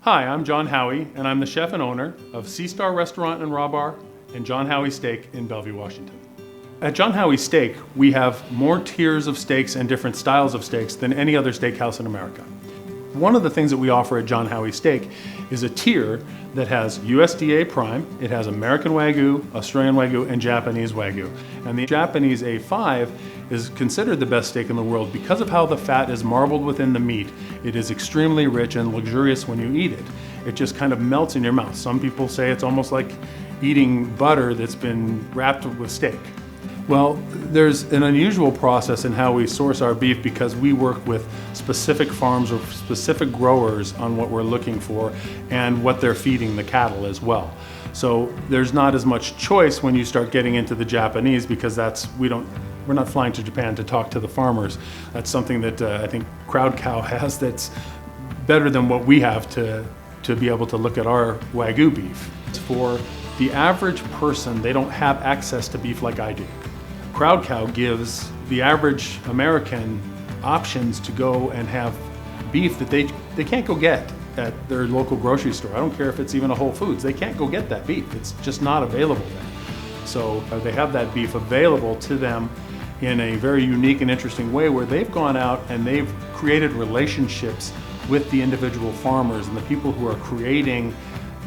Hi, I'm John Howie, and I'm the chef and owner of SEASTAR Restaurant and Raw Bar and John Howie Steak in Bellevue, Washington. At John Howie Steak, we have more tiers of steaks and different styles of steaks than any other steakhouse in America. One of the things that we offer at John Howie Steak is a tier that has USDA Prime, it has American Wagyu, Australian Wagyu, and Japanese Wagyu. And the Japanese A5 is considered the best steak in the world because of how the fat is marbled within the meat. It is extremely rich and luxurious when you eat it. It just kind of melts in your mouth. Some people say it's almost like eating butter that's been wrapped with steak. Well, there's an unusual process in how we source our beef because we work with specific farms or specific growers on what we're looking for and what they're feeding the cattle as well. So there's not as much choice when you start getting into the Japanese because we're not flying to Japan to talk to the farmers. That's something that I think Crowd Cow has that's better than what we have to be able to look at our Wagyu beef. For the average person, they don't have access to beef like I do. Crowd Cow gives the average American options to go and have beef that they can't go get at their local grocery store. I don't care if it's even a Whole Foods. They can't go get that beef. It's just not available there. So they have that beef available to them in a very unique and interesting way where they've gone out and they've created relationships with the individual farmers and the people who are creating,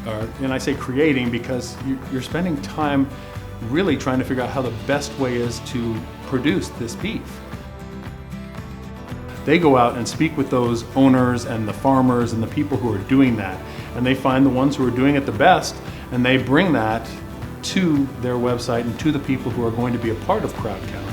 and I say creating because you're spending time really trying to figure out how the best way is to produce this beef. They go out and speak with those owners and the farmers and the people who are doing that, and they find the ones who are doing it the best, and they bring that to their website and to the people who are going to be a part of Crowd Cow.